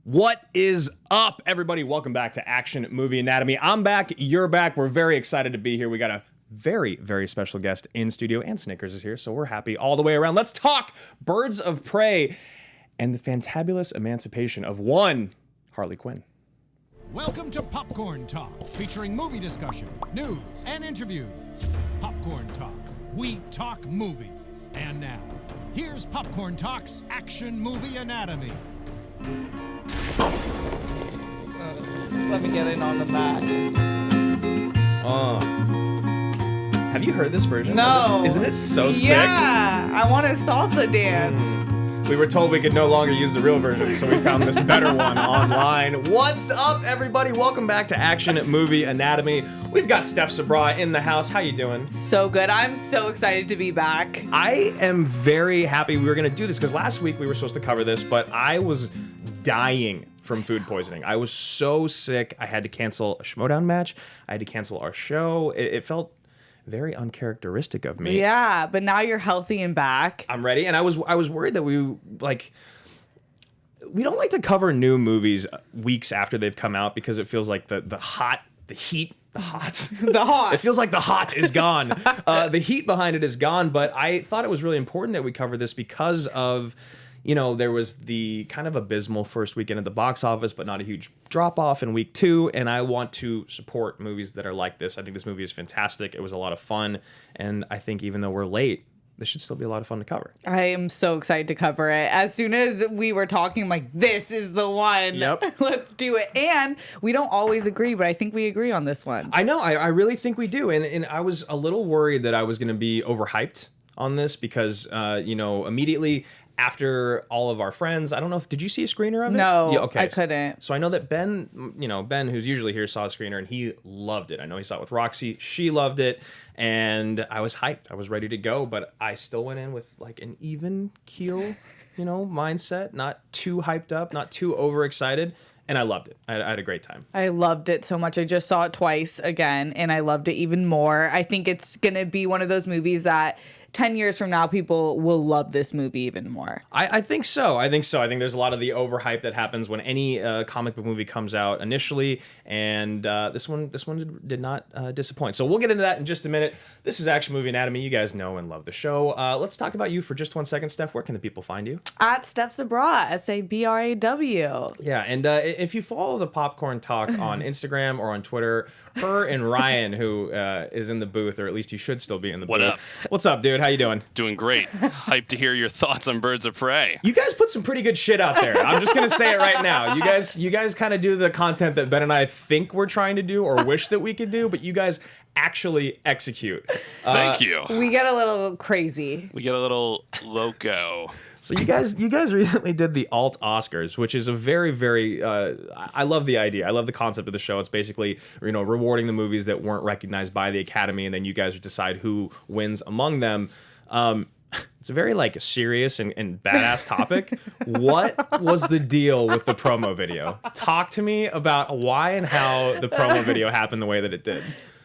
What is up, everybody? Welcome back to Action Movie Anatomy. I'm back. You're back. We're very excited to be here. We got a very, very special guest in studio, and Snickers is here, so we're happy all the way around. Let's talk Birds of Prey and the fantabulous emancipation of one Harley Quinn. Welcome to Popcorn Talk, featuring movie discussion, news, and interviews. Popcorn Talk. We talk movies. And now, here's Popcorn Talk's Action Movie Anatomy. Let me get in on the back. Have you heard this version? No. Isn't it so sick? Yeah, I want a salsa dance. We were told we could no longer use the real version, so we found this better one online. What's up, everybody? Welcome back to Action Movie Anatomy. We've got Steph Sabraw in the house. How you doing? So good. I'm so excited to be back. I am very happy we were going to do this, because last week we were supposed to cover this, but I was dying from food poisoning. I was so sick. I had to cancel a Schmodown match. I had to cancel our show. It felt very uncharacteristic of me. Yeah, but now you're healthy and back. I'm ready, and I was worried that we don't like to cover new movies weeks after they've come out, because it feels like the heat. It feels like the hot is gone. The heat behind it is gone, but I thought it was really important that we cover this because of, there was the kind of abysmal first weekend at the box office, but not a huge drop-off in week 2, and I want to support movies that are like this. I think this movie is fantastic. It was a lot of fun, and I think even though we're late, this should still be a lot of fun to cover. I am so excited to cover it. As soon as we were talking, I'm like, this is the one. Yep. Let's do it. And we don't always agree, but I think we agree on this one. I know. I really think we do, and I was a little worried that I was going to be overhyped on this because, immediately after all of our friends, I don't know did you see a screener of it? No, yeah, okay. I couldn't. So I know that Ben, who's usually here, saw a screener and he loved it. I know he saw it with Roxy. She loved it. And I was hyped. I was ready to go, but I still went in with like an even keel, mindset, not too hyped up, not too overexcited. And I loved it. I had a great time. I loved it so much. I just saw it twice again, and I loved it even more. I think it's going to be one of those movies that 10 years from now, people will love this movie even more. I think so. I think there's a lot of the overhype that happens when any comic book movie comes out initially, and this one did not disappoint. So we'll get into that in just a minute. This is Action Movie Anatomy. You guys know and love the show. Let's talk about you for just 1 second, Steph. Where can the people find you? At Steph Sabraw, Sabraw. Yeah, and if you follow the Popcorn Talk on Instagram or on Twitter, her and Ryan, who is in the booth, or at least he should still be in the booth. What up? What's up, dude? How you doing? Doing great. Hyped to hear your thoughts on Birds of Prey. You guys put some pretty good shit out there. I'm just gonna say it right now. You guys kind of do the content that Ben and I think we're trying to do or wish that we could do, but you guys actually execute. Thank you. We get a little crazy. We get a little loco. So you guys recently did the Alt Oscars, which is a very, very, I love the idea. I love the concept of the show. It's basically, rewarding the movies that weren't recognized by the Academy, and then you guys decide who wins among them. It's a very, serious and badass topic. What was the deal with the promo video? Talk to me about why and how the promo video happened the way that it did.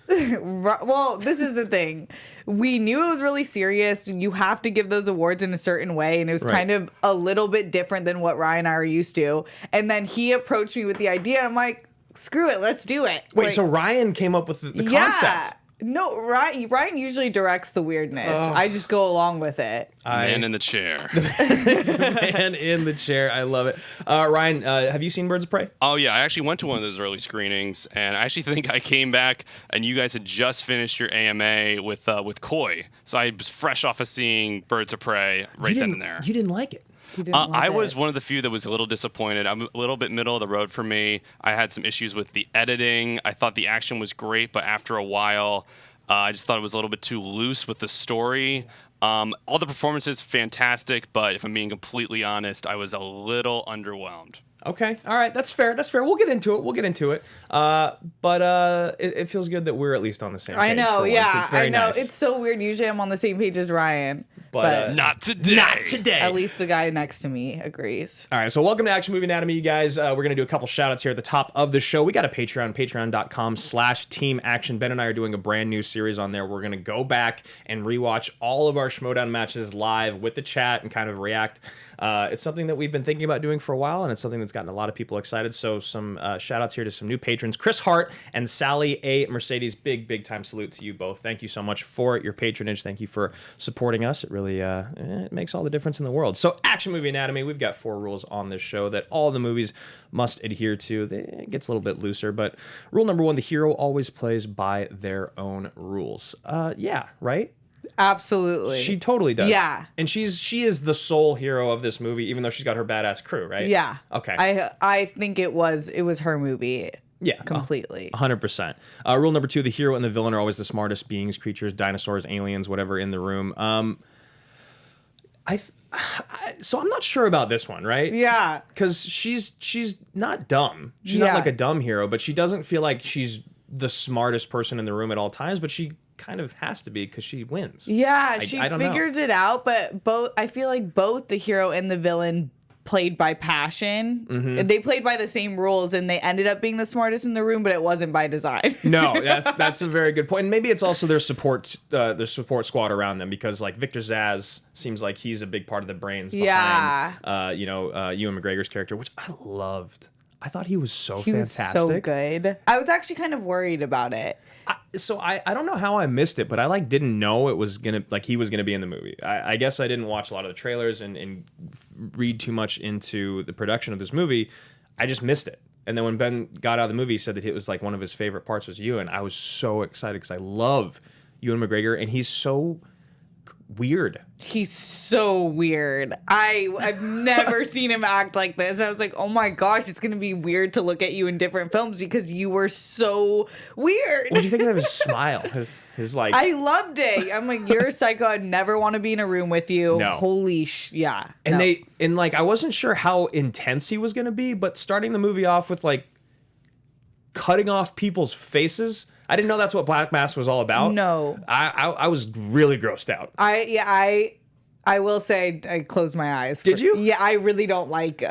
Well, this is the thing. We knew it was really serious. You have to give those awards in a certain way, and it was kind of a little bit different than what Ryan and I are used to. And then he approached me with the idea. I'm like, screw it, let's do it. Wait, so Ryan came up with the concept? No, Ryan usually directs the weirdness. I just go along with it. Man in the chair. The man in the chair. I love it. Ryan, have you seen Birds of Prey? Oh, yeah. I actually went to one of those early screenings, and I actually think I came back, and you guys had just finished your AMA with Koi. So I was fresh off of seeing Birds of Prey then and there. You didn't like it? I was one of the few that was a little disappointed. I'm a little bit middle of the road for me. I had some issues with the editing. I thought the action was great, but after a while, I just thought it was a little bit too loose with the story. All the performances, fantastic, but if I'm being completely honest, I was a little underwhelmed. Okay, all right, that's fair. We'll get into it. But it feels good that we're at least on the same page. I know, yeah. It's very I know. nice. It's so weird. Usually I'm on the same page as Ryan. But not today. Not today. At least the guy next to me agrees. All right, so welcome to Action Movie Anatomy, you guys. We're going to do a couple shout-outs here at the top of the show. We got a Patreon, patreon.com/Team Action. Ben and I are doing a brand new series on there. We're going to go back and rewatch all of our Schmodown matches live with the chat and kind of react. It's something that we've been thinking about doing for a while, and it's something that's gotten a lot of people excited. So some shout outs here to some new patrons, Chris Hart and Sally A. Mercedes. Big time salute to you both. Thank you so much for your patronage. Thank you for supporting us. It really it makes all the difference in the world. So Action Movie Anatomy, we've got 4 rules on this show that all the movies must adhere to. It gets a little bit looser, but rule number 1, the hero always plays by their own rules. Yeah, right? Absolutely. She totally does. Yeah. And she is the sole hero of this movie, even though she's got her badass crew, right? Yeah. Okay. I think it was her movie. Yeah. Completely. 100%. Rule number 2, the hero and the villain are always the smartest beings, creatures, dinosaurs, aliens, whatever in the room. So I'm not sure about this one, right? Yeah. Because she's not dumb. She's not like a dumb hero, but she doesn't feel like she's the smartest person in the room at all times, but she kind of has to be because she wins. Yeah, she figures it out, but I feel like both the hero and the villain played by passion. Mm-hmm. They played by the same rules, and they ended up being the smartest in the room, but it wasn't by design. No, that's a very good point. And maybe it's also their support squad around them, because like Victor Zsasz seems like he's a big part of the brains behind Ewan McGregor's character, which I loved. I thought he was fantastic. Was so good. I was actually kind of worried about it. I don't know how I missed it, but I didn't know it was he was gonna be in the movie. I guess I didn't watch a lot of the trailers and read too much into the production of this movie. I just missed it. And then when Ben got out of the movie, he said that it was like one of his favorite parts was Ewan. I was so excited because I love Ewan McGregor, and he's so weird. He's so weird. I've never seen him act like this. I was like, oh my gosh, it's gonna be weird to look at you in different films because you were so weird. What do you think of his smile? His like, I loved it. I'm like, you're a psycho. I'd never want to be in a room with you. No. Holy yeah. And I wasn't sure how intense he was gonna be, but starting the movie off with like cutting off people's faces. I didn't know that's what Black Mass was all about. No. I was really grossed out. I will say I closed my eyes. Did you? Yeah, I really don't like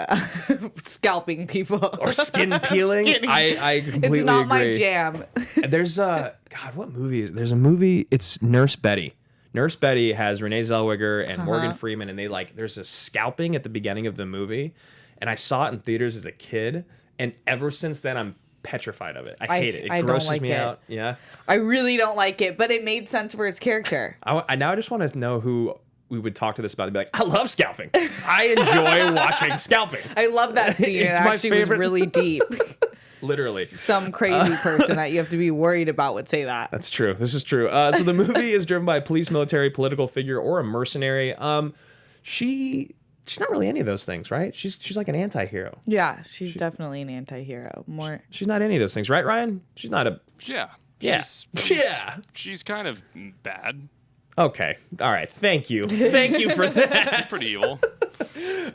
scalping people. Or skin peeling. I completely It's not agree. my jam. There's what movie is there's a movie, it's Nurse Betty. Nurse Betty has Renee Zellweger and Morgan Freeman, and there's a scalping at the beginning of the movie, and I saw it in theaters as a kid, and ever since then I'm petrified of it. I hate it. It grosses me out. Yeah. I really don't like it, but it made sense for his character. I just want to know who we would talk to this about and be like, I love scalping. I enjoy watching scalping. I love that scene. It's it my actually favorite. was really deep. Literally. Some crazy person that you have to be worried about would say that. That's true. This is true. So the movie is driven by a police, military, political figure, or a mercenary. She's not really any of those things, right? She's like an anti-hero. Yeah, she's definitely an anti-hero. She's not any of those things, right, Ryan? She's not a... Yeah. Yeah. She's kind of bad. Okay. All right. Thank you. Thank you for that. She's pretty evil.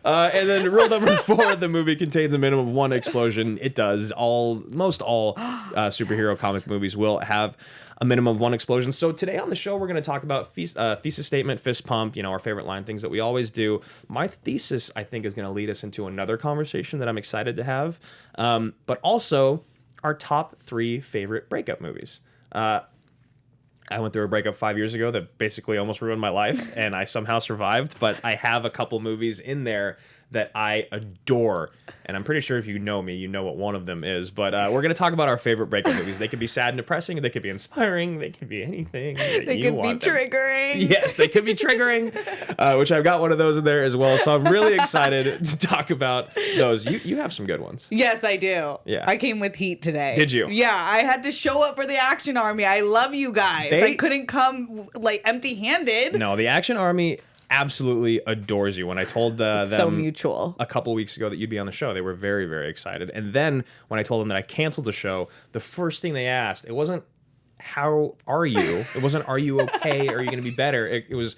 And then rule number 4, the movie contains a minimum of 1 explosion. It does. Most all superhero comic movies will have a minimum of 1 explosion. So today on the show, we're going to talk about thesis statement, fist pump, our favorite line, things that we always do. My thesis, I think, is going to lead us into another conversation that I'm excited to have, but also our top 3 favorite breakup movies. I went through a breakup 5 years ago that basically almost ruined my life, and I somehow survived, but I have a couple movies in there that I adore, and I'm pretty sure if you know me, you know what one of them is, but we're going to talk about our favorite breakup movies. They could be sad and depressing, they could be inspiring, they could be anything that they you could want be triggering. Yes, they could be triggering, which I've got one of those in there as well, so I'm really excited to talk about those. You have some good ones. Yes, I do. Yeah. I came with heat today. Did you? Yeah, I had to show up for the Action Army. I love you guys. I couldn't come empty-handed. No, the Action Army absolutely adores you. When I told them so mutual a couple weeks ago that you'd be on the show, they were very, very excited. And then when I told them that I canceled the show, the first thing they asked, it wasn't, how are you? It wasn't, are you okay? Are you going to be better? It was,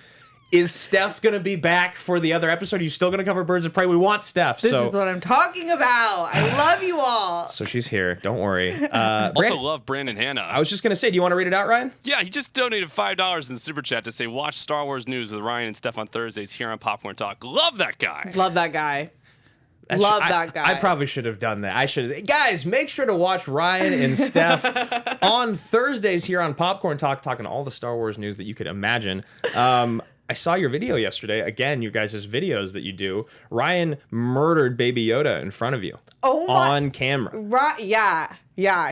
is Steph going to be back for the other episode? Are you still going to cover Birds of Prey? We want Steph. This is what I'm talking about. I love you all. So she's here. Don't worry. Also love Brandon Hanna. I was just going to say, do you want to read it out, Ryan? Yeah, he just donated $5 in the Super Chat to say, watch Star Wars News with Ryan and Steph on Thursdays here on Popcorn Talk. Love that guy. Love that guy. That guy. I probably should have done that. I should. Guys, make sure to watch Ryan and Steph on Thursdays here on Popcorn Talk, talking all the Star Wars news that you could imagine. I saw your video yesterday. Again, you guys' videos that you do. Ryan murdered Baby Yoda in front of you. On camera. Right? Yeah.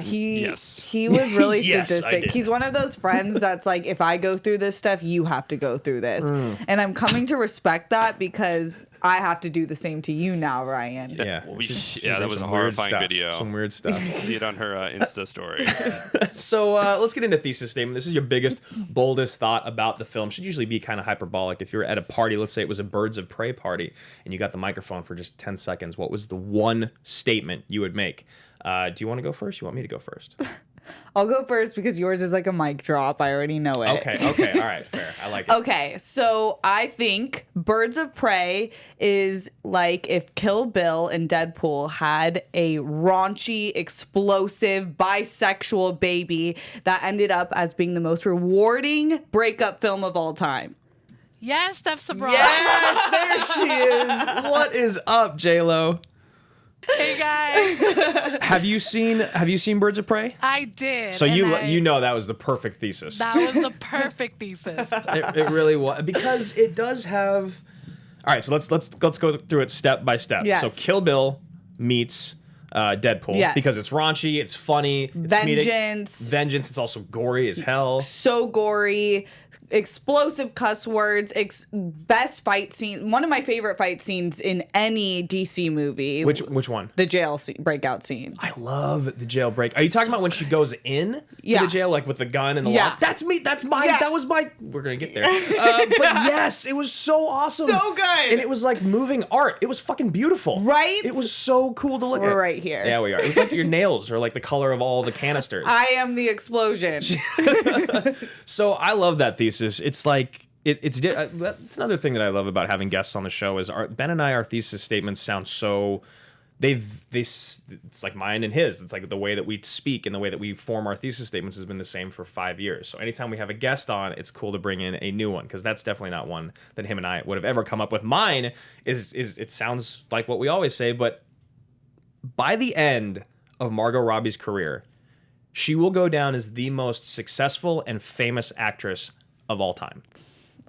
He was really sadistic. He's one of those friends that's like, if I go through this stuff, you have to go through this. And I'm coming to respect that because I have to do the same to you now, Ryan. Yeah. That was a horrifying video. Some weird stuff. See it on her Insta story. So let's get into Thesis Statement. This is your biggest, boldest thought about the film. Should usually be kind of hyperbolic. If you're at a party, let's say it was a Birds of Prey party, and you got the microphone for just 10 seconds, what was the one statement you would make? Do you want to go first? You want me to go first? I'll go first because yours is like a mic drop. I already know it. Okay. All right. Fair. I like it. Okay. So I think Birds of Prey is like if Kill Bill and Deadpool had a raunchy, explosive, bisexual baby that ended up as being the most rewarding breakup film of all time. Yes, Steph Sabraw. Yes, there she is. What is up, J-Lo? Hey guys. Have you seen Birds of Prey? I did. So you know that was the perfect thesis. That was the perfect thesis. It really was, because it does have. All right, so let's go through it step by step. Yes. So Kill Bill meets Deadpool, yes, because it's raunchy, it's funny, it's vengeance. Vengeance. It's also gory as hell. So gory, explosive cuss words, best fight scene. One of my favorite fight scenes in any DC movie. Which one? The jail scene, breakout scene. I love the jail break. Are you talking about when she goes in to the jail, like with the gun and the lock? That's me. That's my. Yeah. That was my. We're gonna get there. But yes, it was so awesome. So good. And it was like moving art. It was fucking beautiful. Right? It was so cool to look at. We're right here. Yeah, we are. It was like your nails are like the color of all the canisters. I am the explosion. So I love that thesis. It's like that's another thing that I love about having guests on the show is Ben and I, our thesis statements sound so it's like mine and his. It's like the way that we speak and the way that we form our thesis statements has been the same for 5 years. So anytime we have a guest on, it's cool to bring in a new one, because that's definitely not one that him and I would have ever come up with. Mine is it sounds like what we always say, but by the end of Margot Robbie's career, she will go down as the most successful and famous actress of all time.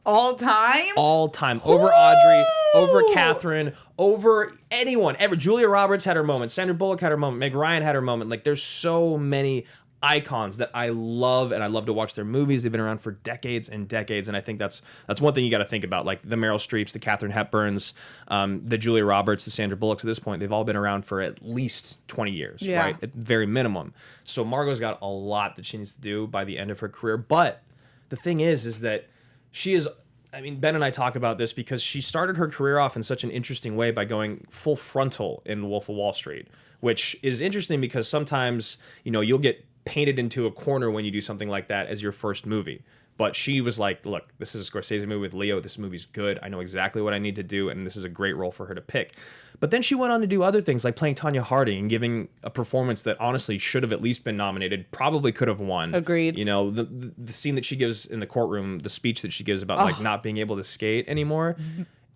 All time? All time. Over Audrey, over Catherine, over anyone ever. Julia Roberts had her moment. Sandra Bullock had her moment. Meg Ryan had her moment. Like, there's so many icons that I love, and I love to watch their movies. They've been around for decades and decades, and I think that's one thing you got to think about. Like the Meryl Streeps, the Katharine Hepburns, the Julia Roberts, the Sandra Bullocks. At this point, they've all been around for at least 20 years, right? At very minimum. So Margot's got a lot that she needs to do by the end of her career. But the thing is that she is. I mean, Ben and I talk about this because she started her career off in such an interesting way by going full frontal in Wolf of Wall Street, which is interesting because sometimes, you'll get painted into a corner when you do something like that as your first movie. But she was like, look, this is a Scorsese movie with Leo. This movie's good. I know exactly what I need to do, and this is a great role for her to pick. But then she went on to do other things like playing Tanya Harding and giving a performance that honestly should have at least been nominated, probably could have won. Agreed. The scene that she gives in the courtroom, the speech that she gives about like not being able to skate anymore.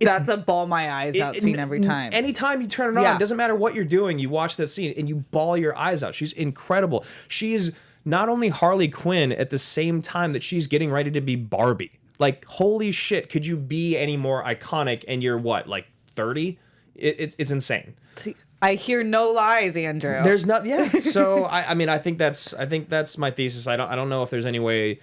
That's a bawl my eyes out scene every time. Anytime you turn it on, it doesn't matter what you're doing, you watch that scene and you bawl your eyes out. She's incredible. She is not only Harley Quinn at the same time that she's getting ready to be Barbie. Like, holy shit, could you be any more iconic? And you're what, like 30? It's insane. I hear no lies, Andrew. There's not, yeah. So I mean, I think that's my thesis. I don't know if there's any way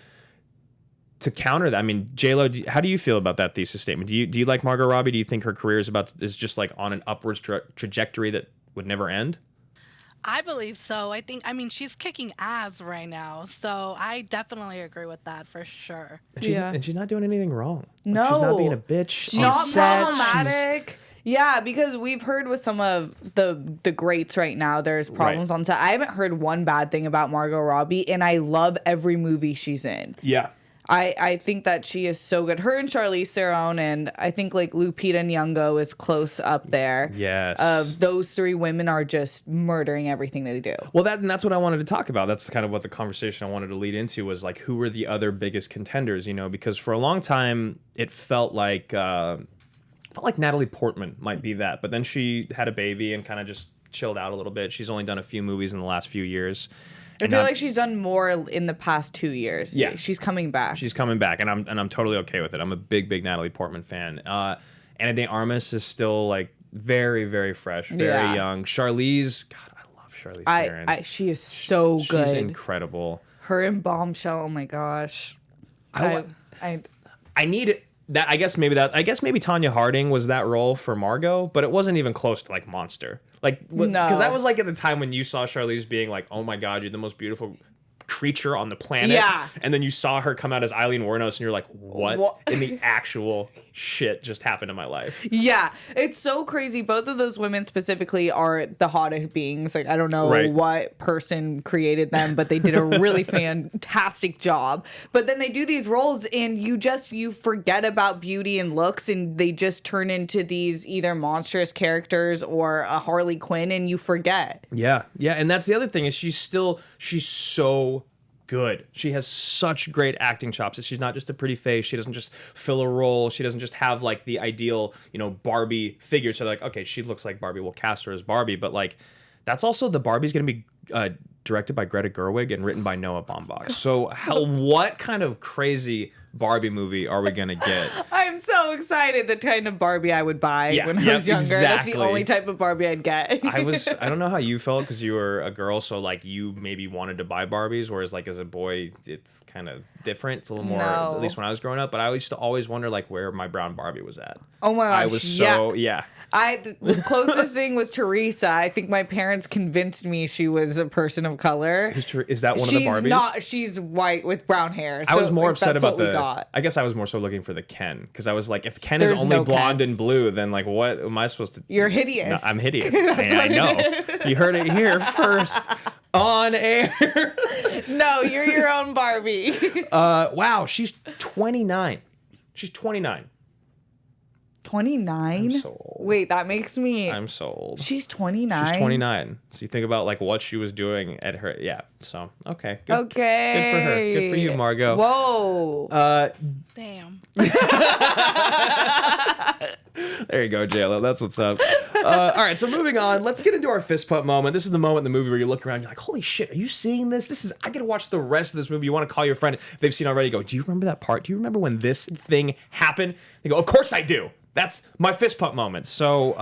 to counter that. I mean, J-Lo, how do you feel about that thesis statement? Do you like Margot Robbie? Do you think her career is just like on an upwards trajectory that would never end? I believe so. I mean, she's kicking ass right now. So I definitely agree with that for sure. And she's not doing anything wrong. No. Like, she's not being a bitch. She's not problematic. Yeah, because we've heard with some of the greats right now, there's problems on set. I haven't heard one bad thing about Margot Robbie, and I love every movie she's in. Yeah. I think that she is so good. Her and Charlize Theron, and I think like Lupita Nyong'o is close up there. Yes. Those three women are just murdering everything they do. Well, that's what I wanted to talk about. That's kind of what the conversation I wanted to lead into was like, who were the other biggest contenders? Because for a long time it felt like Natalie Portman might be that, but then she had a baby and kind of just chilled out a little bit. She's only done a few movies in the last few years. I feel like she's done more in the past 2 years. Yeah. She's coming back. She's coming back, and I'm totally okay with it. I'm a big Natalie Portman fan. Anna de Armas is still like very, very fresh, very young. Charlize, God, I love Charlize Theron. She is so good. She's incredible. Her in Bombshell, oh my gosh. I need that. I guess maybe Tanya Harding was that role for Margot, but it wasn't even close to like Monster. Like, because that was like at the time when you saw Charlize being like, oh my God, you're the most beautiful creature on the planet. Yeah. And then you saw her come out as Eileen Wuornos, and you're like, what in the actual shit just happened in my life? Yeah. It's so crazy. Both of those women specifically are the hottest beings. Like, I don't know what person created them, but they did a really fantastic job. But then they do these roles, and you forget about beauty and looks, and they just turn into these either monstrous characters or a Harley Quinn, and you forget. Yeah. And that's the other thing is she's so good. She has such great acting chops. She's not just a pretty face. She doesn't just fill a role. She doesn't just have like the ideal, Barbie figure. So like, okay, she looks like Barbie. We'll cast her as Barbie. But like, that's also the Barbie's going to be directed by Greta Gerwig and written by Noah Baumbach. So what kind of crazy Barbie movie are we going to get? I'm so excited. The kind of Barbie I would buy when I was younger. Exactly. That's the only type of Barbie I'd get. I don't know how you felt because you were a girl, so like you maybe wanted to buy Barbies, whereas like as a boy, it's kind of different. It's a little more, at least when I was growing up, but I used to always wonder like where my brown Barbie was at. Oh my gosh. I was so, the closest thing was Teresa. I think my parents convinced me she was a person of color. Is that one of the Barbies? She's white with brown hair. So I was more upset about I guess I was more so looking for the Ken, because I was like, if Ken is only blonde and blue, then like what am I supposed to? You're hideous. No, I'm hideous. I know. You heard it here first on air. No, you're your own Barbie. Wow, she's 29. She's 29. 29? I'm so old. Wait, that makes me... I'm so old. She's 29? She's 29. So you think about like what she was doing at her... Yeah, so, okay. Good. Okay. Good for her. Good for you, Margot. Whoa. Damn. There you go, JLo. That's what's up. All right, so moving on. Let's get into our fist pump moment. This is the moment in the movie where you look around, you're like, holy shit, are you seeing this? I got to watch the rest of this movie. You want to call your friend if they've seen it already. Go, do you remember that part? Do you remember when this thing happened? They go, of course I do. That's my fist pump moment. So,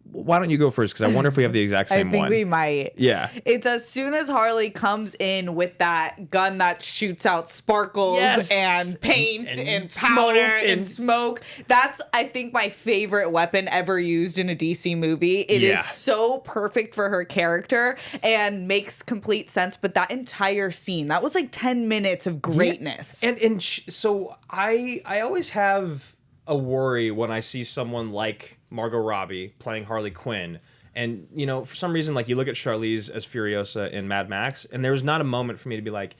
why don't you go first? Because I wonder if we have the exact same one. I think we might. Yeah. It's as soon as Harley comes in with that gun that shoots out sparkles and paint and powder and smoke. That's, I think, my favorite weapon ever used in a DC movie. It is so perfect for her character and makes complete sense. But that entire scene, that was like 10 minutes of greatness. Yeah. So I always have a worry when I see someone like Margot Robbie playing Harley Quinn. And, for some reason, like, you look at Charlize as Furiosa in Mad Max, and there was not a moment for me to be like,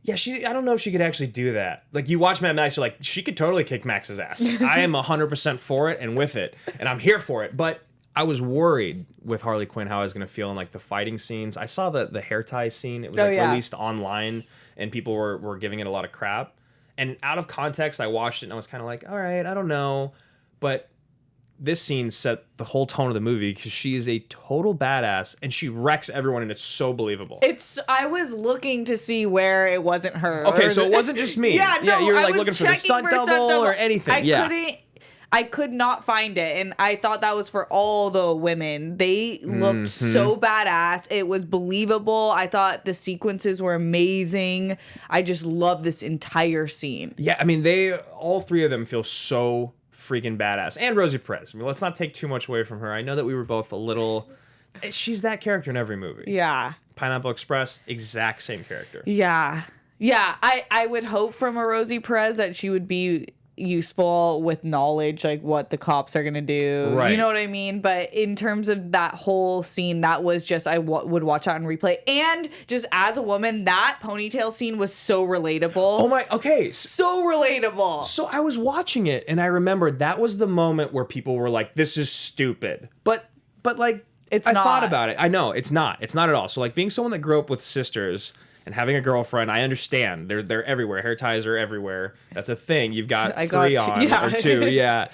yeah, I don't know if she could actually do that. Like, you watch Mad Max, you're like, she could totally kick Max's ass. I am 100% for it and with it, and I'm here for it. But I was worried with Harley Quinn how I was going to feel in, like, the fighting scenes. I saw the hair tie scene. It was, released online, and people were giving it a lot of crap. And out of context, I watched it and I was kind of like, all right, I don't know. But this scene set the whole tone of the movie because she is a total badass and she wrecks everyone and it's so believable. I was looking to see where it wasn't her. Okay, so it wasn't just me. No, you were like looking for the stunt double or anything. I could not find it, and I thought that was for all the women. They looked so badass. It was believable. I thought the sequences were amazing. I just love this entire scene. Yeah, I mean, all three of them feel so freaking badass. And Rosie Perez. I mean, let's not take too much away from her. I know that we were both a little... She's that character in every movie. Yeah. Pineapple Express, exact same character. Yeah. Yeah, I would hope from a Rosie Perez that she would be useful with knowledge, like what the cops are gonna do, right? You know what I mean? But in terms of that whole scene, that was just I would watch out and replay. And just as a woman, that ponytail scene was so relatable. Oh my, okay, so relatable. So I was watching it and I remembered that was the moment where people were like, "This is stupid," but like I thought about it. I know it's not at all. So like being someone that grew up with sisters and having a girlfriend, I understand. They're everywhere. Hair ties are everywhere. That's a thing. You've got three on or two. Yeah.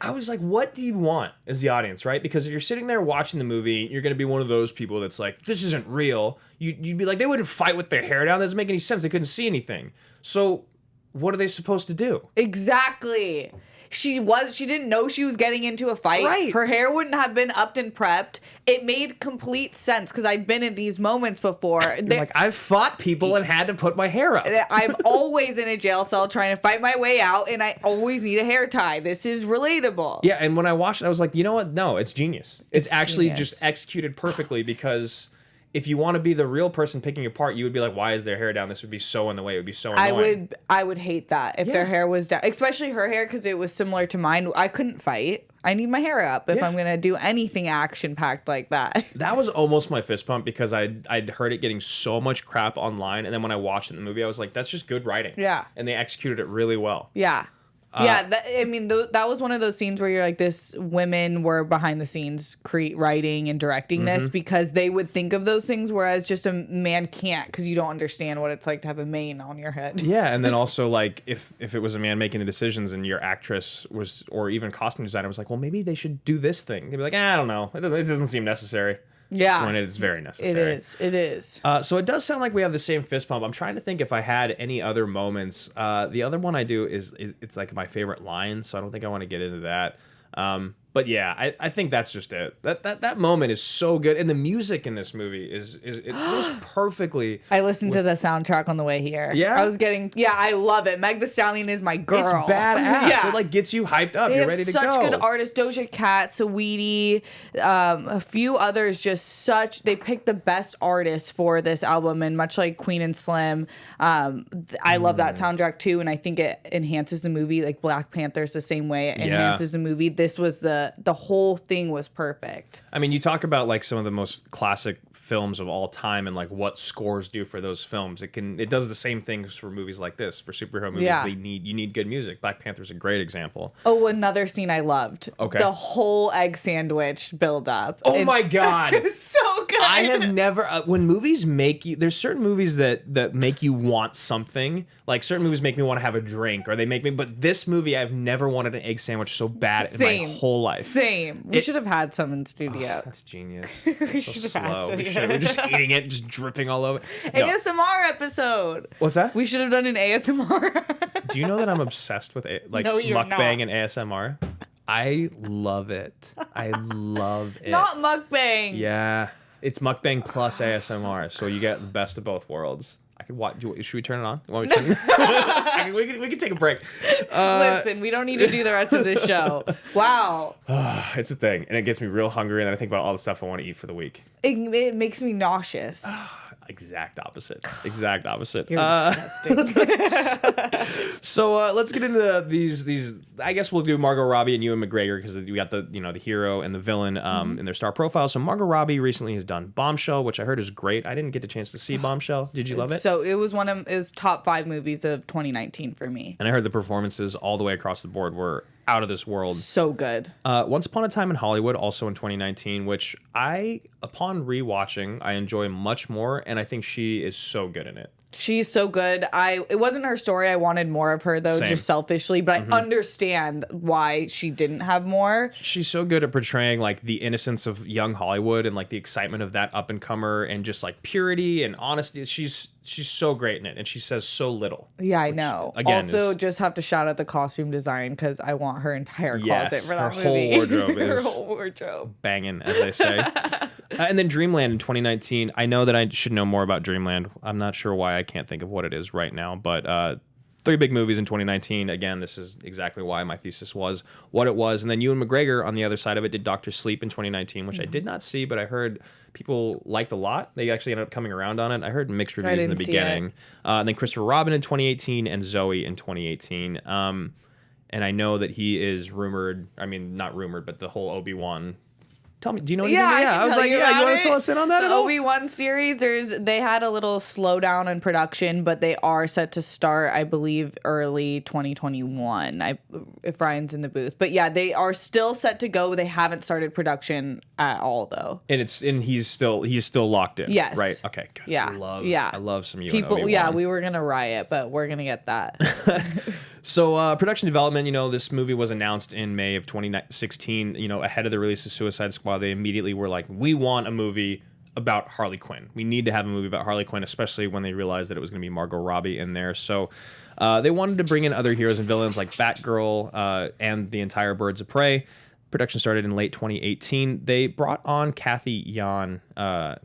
I was like, what do you want as the audience, right? Because if you're sitting there watching the movie, you're going to be one of those people that's like, this isn't real. You'd be like, they wouldn't fight with their hair down. That doesn't make any sense. They couldn't see anything. So what are they supposed to do? Exactly. She didn't know she was getting into a fight. Right. Her hair wouldn't have been upped and prepped. It made complete sense because I've been in these moments before. Like, I've fought people and had to put my hair up. I'm always in a jail cell trying to fight my way out, and I always need a hair tie. This is relatable. Yeah, and when I watched it, I was like, you know what? No, it's genius. It's actually genius. just executed perfectly because if you want to be the real person picking apart, you would be like, why is their hair down? This would be so in the way. It would be so annoying. I would hate that if their hair was down, especially her hair because it was similar to mine. I couldn't fight. I need my hair up if I'm going to do anything action-packed like that. That was almost my fist pump because I'd heard it getting so much crap online. And then when I watched it in the movie, I was like, that's just good writing. Yeah. And they executed it really well. Yeah. That was one of those scenes where you're like, women were behind the scenes writing and directing this because they would think of those things, whereas just a man can't because you don't understand what it's like to have a mane on your head. Yeah, and then also, like, if it was a man making the decisions and your actress was, or even costume designer was like, well, maybe they should do this thing. They'd be like, I don't know. It doesn't seem necessary. Yeah. When it is very necessary. It is. So it does sound like we have the same fist pump. I'm trying to think if I had any other moments. The other one I do is it's like my favorite line, so I don't think I want to get into that. But yeah, I think that's just it. That moment is so good, and the music in this movie it goes perfectly. I listened to the soundtrack on the way here. Yeah, I love it. Meg Thee Stallion is my girl. It's badass. It like gets you hyped up. You're ready to go. Such good artists. Doja Cat, Saweetie, a few others. They picked the best artists for this album, and much like Queen and Slim, I love that soundtrack too, and I think it enhances the movie. Like Black Panther's the same way. It enhances the movie. This was the whole thing was perfect. I mean, you talk about like some of the most classic films of all time and like what scores do for those films. It does the same things for movies like this. For superhero movies, you need good music. Black Panther's a great example. Oh, another scene I loved. Okay. The whole egg sandwich build up. Oh my God. It's so good. I have never when movies make you there's certain movies that make you want something. Like certain movies make me want to have a drink or they make me but this movie I've never wanted an egg sandwich so bad in my whole life. Same. We should have had some in studio. Oh, that's genius. That's so slow. We're just eating it, just dripping all over. No. ASMR episode. What's that? We should have done an ASMR. Do you know that I'm obsessed with mukbang and ASMR? I love it. I love it. Not mukbang. Yeah. It's mukbang plus ASMR, so you get the best of both worlds. I could watch. Should we turn it on? You want me to turn it on? I mean, we can take a break. Listen, we don't need to do the rest of this show. Wow. It's a thing, and it gets me real hungry, and then I think about all the stuff I want to eat for the week. It makes me nauseous. Exact opposite. Exact opposite. You're disgusting. So let's get into these. I guess we'll do Margot Robbie and Ewan McGregor because we got the hero and the villain in their star profile. So Margot Robbie recently has done Bombshell, which I heard is great. I didn't get a chance to see Bombshell. Did you love it? So it was one of his top 5 movies of 2019 for me. And I heard the performances all the way across the board were out of this world. So good. Once Upon a Time in Hollywood, also in 2019, which upon rewatching, I enjoy much more, and I think she is so good in it. She's so good. It wasn't her story. I wanted more of her though, just selfishly, but I understand why she didn't have more. She's so good at portraying like the innocence of young Hollywood and like the excitement of that up and comer and just like purity and honesty. She's so great in it, and she says so little. Yeah, I know. Again, also, just have to shout out the costume design because I want her entire closet for that movie. Whole wardrobe her is whole wardrobe banging, as they say. And then Dreamland in 2019. I know that I should know more about Dreamland. I'm not sure why I can't think of what it is right now, but 3 big movies in 2019. Again, this is exactly why my thesis was what it was. And then Ewan McGregor on the other side of it did Dr. Sleep in 2019, which I did not see, but I heard people liked a lot. They actually ended up coming around on it. I heard mixed reviews in the beginning. And then Christopher Robin in 2018 and Zoe in 2018. And I know that he is rumored, I mean, not rumored, but the whole Obi-Wan. Tell me, do you know anything? I was like, you want to fill us in on that? The Obi-Wan series, they had a little slowdown in production, but they are set to start, I believe, early 2021. If Ryan's in the booth, but yeah, they are still set to go. They haven't started production at all, though. And he's still locked in. Yes. Right. Okay. Good. Yeah. I love some Ewan people. Obi-Wan. Yeah, we were gonna riot, but we're gonna get that. So production development, this movie was announced in May of 2016, ahead of the release of Suicide Squad. They immediately were like, we want a movie about Harley Quinn. We need to have a movie about Harley Quinn, especially when they realized that it was going to be Margot Robbie in there. So they wanted to bring in other heroes and villains like Batgirl and the entire Birds of Prey. Production started in late 2018. They brought on Kathy Yan,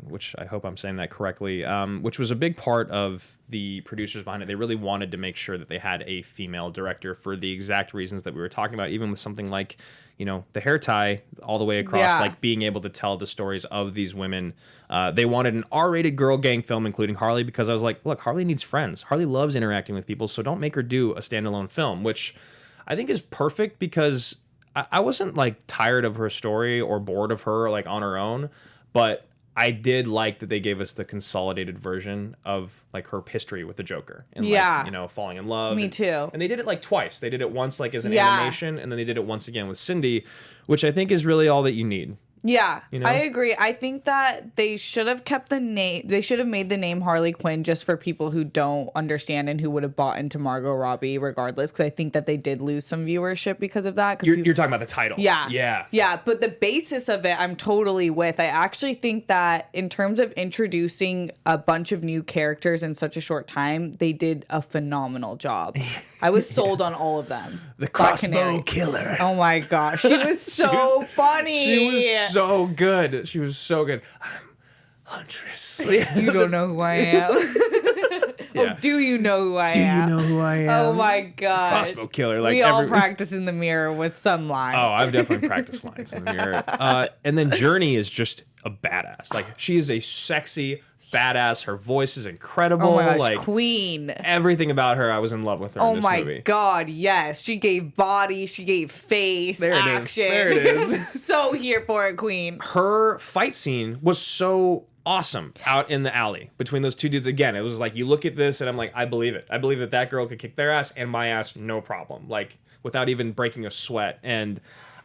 which I hope I'm saying that correctly, which was a big part of the producers behind it. They really wanted to make sure that they had a female director for the exact reasons that we were talking about, even with something like, the hair tie all the way across, like being able to tell the stories of these women. They wanted an R-rated girl gang film, including Harley, because I was like, look, Harley needs friends. Harley loves interacting with people, so don't make her do a standalone film, which I think is perfect because I wasn't like tired of her story or bored of her like on her own, but I did like that they gave us the consolidated version of like her history with the Joker and like, falling in love. Me too. And they did it like twice. They did it once like as an animation, and then they did it once again with Cindy, which I think is really all that you need. Yeah, I agree. I think that they should have kept the name. They should have made the name Harley Quinn just for people who don't understand and who would have bought into Margot Robbie regardless. Because I think that they did lose some viewership because of that. You're talking about the title. Yeah. But the basis of it, I'm totally with. I actually think that in terms of introducing a bunch of new characters in such a short time, they did a phenomenal job. I was sold on all of them. The crossbow killer. Oh my gosh, she was so funny. She was so good. She was so good. I'm Huntress. You don't know who I am. Oh, do you know who I am? Do you know who I am? Oh my god. Crossbow killer. Like we all practice in the mirror with some lines. Oh, I've definitely practiced lines in the mirror. And then Journey is just a badass. Like she is a sexy badass. Her voice is incredible. Oh my gosh, like queen. Everything about her, I was in love with her in this movie. Oh my god, yes. She gave body, she gave face, action. There it is. So here for it, queen. Her fight scene was so awesome out in the alley between those two dudes. Again, it was like you look at this and I'm like, I believe it. I believe that girl could kick their ass and my ass, no problem. Like without even breaking a sweat. And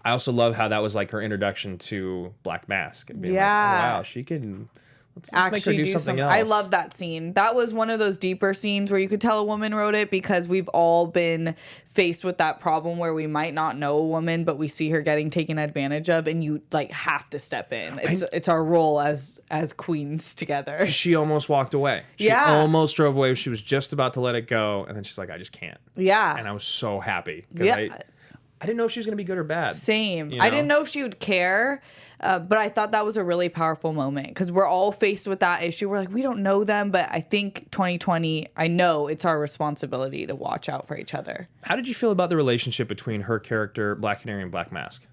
I also love how that was like her introduction to Black Mask. And being like, oh, wow, she can... Let's actually make her do something else. I love that scene. That was one of those deeper scenes where you could tell a woman wrote it because we've all been faced with that problem where we might not know a woman, but we see her getting taken advantage of, and you like have to step in. It's our role as queens together. She almost walked away. She almost drove away. She was just about to let it go, and then she's like, I just can't. Yeah. And I was so happy because I didn't know if she was going to be good or bad. Same. I didn't know if she would care. But I thought that was a really powerful moment because we're all faced with that issue. We're like, we don't know them, but I think 2020, I know it's our responsibility to watch out for each other. How did you feel about the relationship between her character, Black Canary, and Black Mask?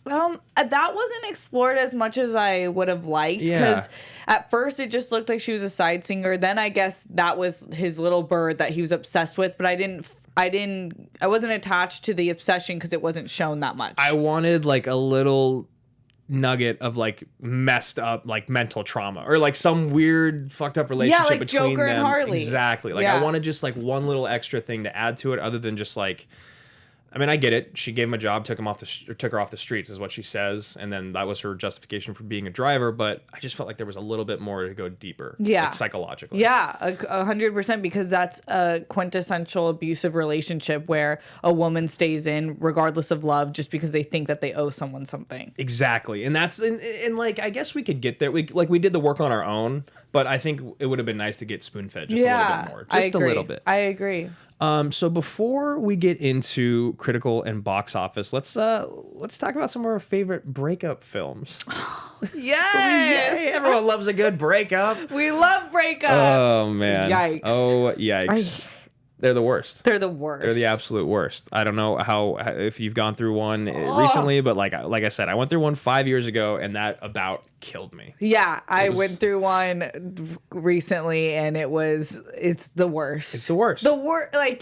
That wasn't explored as much as I would have liked because at first it just looked like she was a side singer. Then I guess that was his little bird that he was obsessed with, but I wasn't attached to the obsession because it wasn't shown that much. I wanted like a little nugget of like messed up like mental trauma or like some weird fucked up relationship like between Joker them. and Harley. Exactly. Like I wanted just like one little extra thing to add to it other than just like, I mean, I get it. She gave him a job, took her off the streets, is what she says, and then that was her justification for being a driver. But I just felt like there was a little bit more to go deeper, like psychologically. Yeah, 100%, because that's a quintessential abusive relationship where a woman stays in regardless of love just because they think that they owe someone something. Exactly, and that's and like I guess we could get there. We did the work on our own, but I think it would have been nice to get spoon-fed just a little bit more, just a little bit. I agree. So before we get into critical and box office, let's talk about some of our favorite breakup films. Yes! Yay! Everyone loves a good breakup. We love breakups. Oh man. Yikes. Oh yikes. They're the worst. They're the worst. They're the absolute worst. I don't know if you've gone through one recently, but like I said, I went through one 5 years ago, and that about killed me. Yeah, I went through one recently, and it's the worst. It's the worst. Like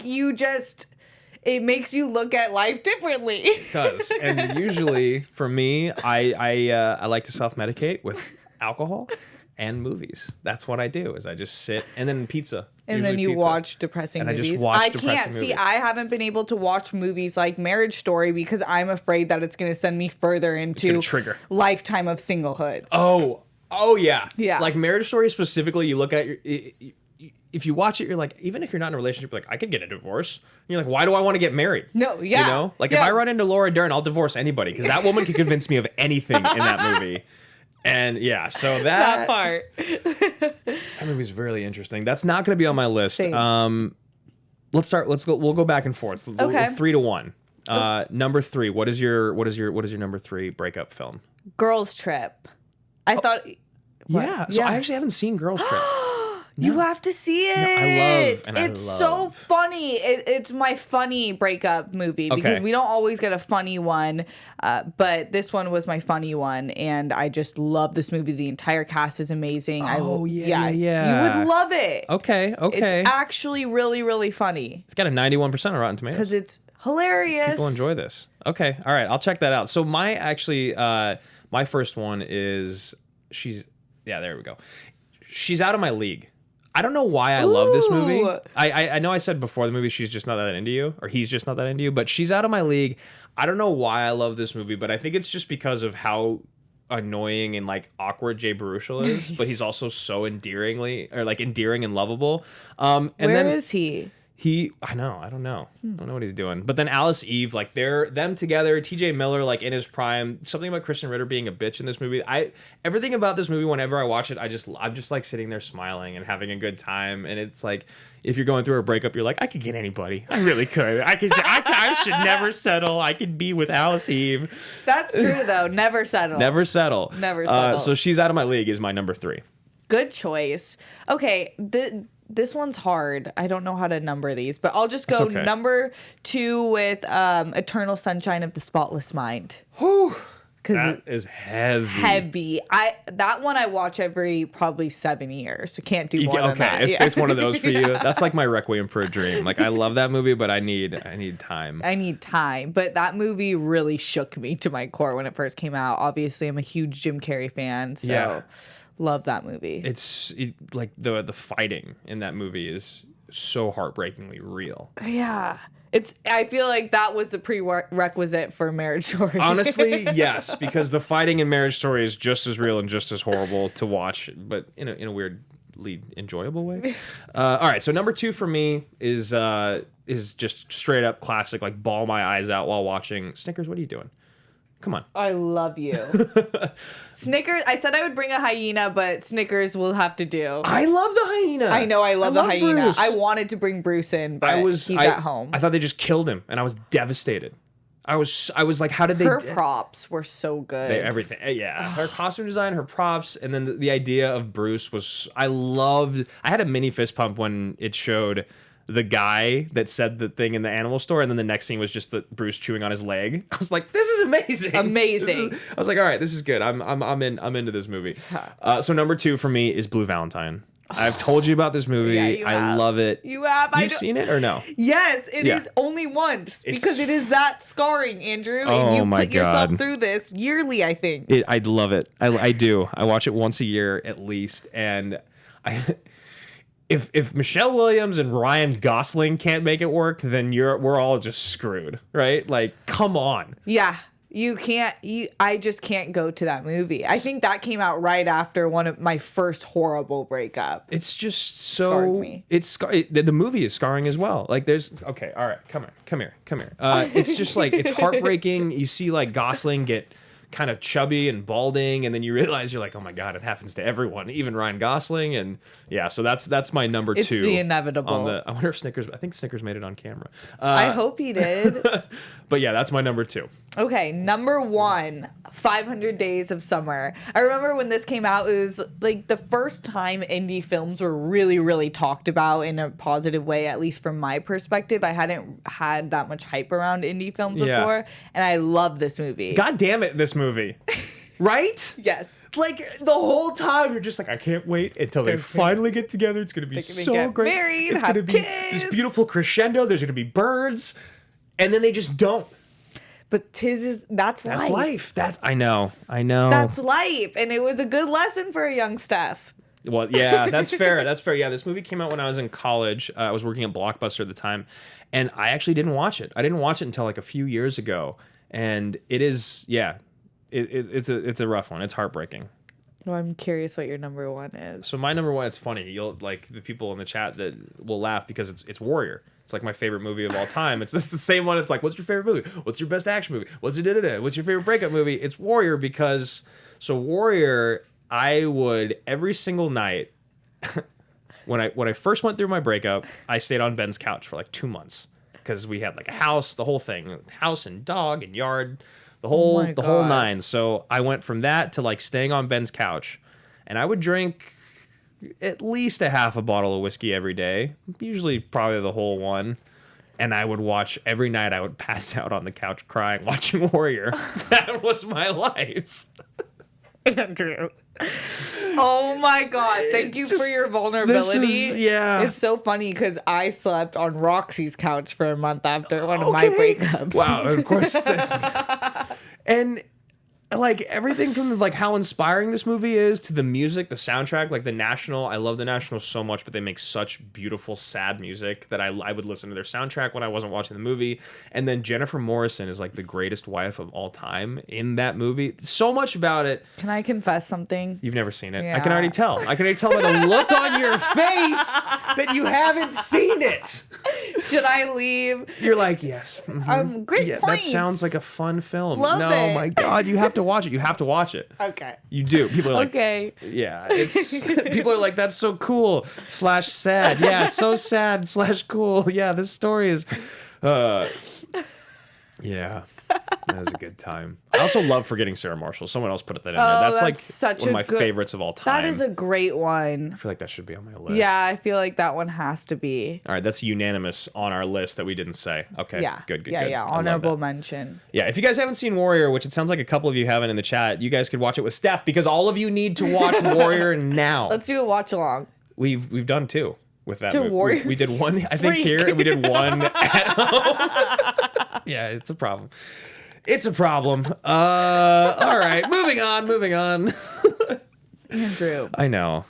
it makes you look at life differently. It does, and usually for me, I like to self-medicate with alcohol and movies. That's what I do. Is I just sit and then pizza. And then you watch depressing movies. I just watch depressing movies. See, I haven't been able to watch movies like Marriage Story because I'm afraid that it's going to send me further into lifetime of singlehood. Oh yeah. Yeah. Like Marriage Story specifically, you look at if you watch it, you're like, even if you're not in a relationship, you're like, I could get a divorce. And you're like, why do I want to get married? No, yeah. You know, like if I run into Laura Dern, I'll divorce anybody because that woman can convince me of anything in that movie. And yeah, so that part. That movie's really interesting. That's not going to be on my list. Same. Let's go. We'll go back and forth. Okay. 3-1. Number 3. What is your number 3 breakup film? Girls Trip. I thought. Yeah. So I actually haven't seen Girls Trip. You have to see it. It's so funny. It's my funny breakup movie because we don't always get a funny one, but this one was my funny one, and I just love this movie. The entire cast is amazing. Yeah. You would love it. Okay. It's actually really, really funny. It's got a 91% on Rotten Tomatoes. Because it's hilarious. People enjoy this. Okay. All right. I'll check that out. So my first one is there we go. She's out of my league. I don't know why I love this movie. I know I said before the movie she's just not that into you, or he's just not that into you, but she's out of my league. I don't know why I love this movie, but I think it's just because of how annoying and like awkward Jay Baruchel is, but he's also so endearing and lovable. Where is he? I don't know. I don't know what he's doing. But then Alice Eve, like them together, TJ Miller, like in his prime, something about Kristen Ritter being a bitch in this movie. Everything about this movie, whenever I watch it, I'm just like sitting there smiling and having a good time. And it's like, if you're going through a breakup, you're like, I could get anybody. I really could. I should never settle. I could be with Alice Eve. That's true though. Never settle. Never settle. Never settle. So She's Out of My League is my number 3. Good choice. Okay. This one's hard. I don't know how to number these, but I'll just go number 2 with Eternal Sunshine of the Spotless Mind. Whew. That is heavy. That one I watch every probably 7 years. I can't do more than that. It's one of those for you. That's like my Requiem for a Dream. Like I love that movie, but I need time. I need time. But that movie really shook me to my core when it first came out. Obviously, I'm a huge Jim Carrey fan, so love that movie. Like the fighting in that movie is so heartbreakingly real. Yeah. I feel like that was the prerequisite for Marriage Story. Honestly, yes, because the fighting in Marriage Story is just as real and just as horrible to watch, but in a weirdly enjoyable way. All right, so number 2 for me is just straight up classic, like bawl my eyes out while watching. Snickers, what are you doing? Come on. I love you. Snickers. I said I would bring a hyena, but Snickers will have to do. I love the hyena. I know. I love the hyena. Bruce. I wanted to bring Bruce in, but he's at home. I thought they just killed him, and I was devastated. I was like, how did they? Her props were so good. Everything. Yeah. Her costume design, her props, and then the idea of Bruce was. I had a mini fist pump when it showed the guy that said the thing in the animal store, and then the next scene was just Bruce chewing on his leg. I was like, this is amazing. I was like, all right, this is good. I'm into this movie. So number 2 for me is Blue Valentine. I've told you about this movie. Yeah, I love it. You have. You've seen it or no? Yes, it is only once because it is that scarring, Andrew. And you put yourself through this yearly, I think. I love it. I do. I watch it once a year at least, and If Michelle Williams and Ryan Gosling can't make it work, then we're all just screwed, right? Like, come on. Yeah, you can't. I just can't go to that movie. I think that came out right after one of my first horrible breakup. It's just so. Scarred me. The movie is scarring as well. Like, all right, come here. It's just like it's heartbreaking. You see like Gosling get kind of chubby and balding, and then you realize you're like, oh my god, it happens to everyone, even Ryan Gosling. And yeah, so that's my number 2. It's the inevitable. I wonder if I think Snickers made it on camera. I hope he did. But yeah, that's my number 2. Okay, number 1, 500 Days of Summer. I remember when this came out, it was like the first time indie films were really, really talked about in a positive way, at least from my perspective. I hadn't had that much hype around indie films before, and I love this movie. God damn it, this movie. Right? Yes. Like, the whole time, you're just like, I can't wait until they finally get together. It's going to be so great. Married, it's going to be this beautiful crescendo. There's going to be birds. And then they just don't. But that's life. I know. That's life. And it was a good lesson for a young Steph. Well, yeah, that's fair. Yeah, this movie came out when I was in college. I was working at Blockbuster at the time. And I actually didn't watch it. I didn't watch it until like a few years ago. And it is, it's a rough one. It's heartbreaking. Well, I'm curious what your number one is. So my number one, it's funny. You'll like the people in the chat that will laugh because it's Warrior. It's like my favorite movie of all time. It's the same one. It's like, what's your favorite movie? What's your best action movie? What's your da-da-da? What's your favorite breakup movie? It's Warrior because Warrior, I would every single night when I first went through my breakup, I stayed on Ben's couch for like 2 months because we had like a house, the whole thing, house and dog and yard, the whole nine. So I went from that to like staying on Ben's couch, and I would drink at least a half a bottle of whiskey every day, usually probably the whole one. And I would watch every night. I would pass out on the couch crying, watching Warrior. That was my life. Andrew. Oh my God. Thank you for your vulnerability. Yeah. It's so funny because I slept on Roxy's couch for a month after one of my breakups. Wow. Of course. And like everything from like how inspiring this movie is to the music, the soundtrack, like the National. I love the National so much, but they make such beautiful, sad music that I would listen to their soundtrack when I wasn't watching the movie. And then Jennifer Morrison is like the greatest wife of all time in that movie. So much about it. Can I confess something? You've never seen it. Yeah. I can already tell. I can already tell by the look on your face that you haven't seen it. Should I leave? You're like, yes. Mm-hmm. Great Yeah, points. that sounds like a fun film. Love no, it. my God, you have to watch it. You have to watch it. Okay. You do. People are like, Okay. yeah, it's people are like, that's so cool / sad. Yeah, so sad / cool. Yeah, this story is yeah. That was a good time. I also love Forgetting Sarah Marshall. Someone else put that in there. That's like such one of my good favorites of all time. That is a great one. I feel like that should be on my list. Yeah, I feel like that one has to be. All right, that's unanimous on our list that we didn't say. Okay. Yeah. Good. Yeah. I love Honorable that. mention. Yeah, if you guys haven't seen Warrior, which it sounds like a couple of you haven't in the chat, you guys could watch it with Steph because all of you need to watch Warrior now. Let's do a watch along. We've done 2 with that To movie. Warrior? We did one, I think, here, and we did one at home. Yeah, it's a problem. It's a problem. All right, moving on. Andrew. I know.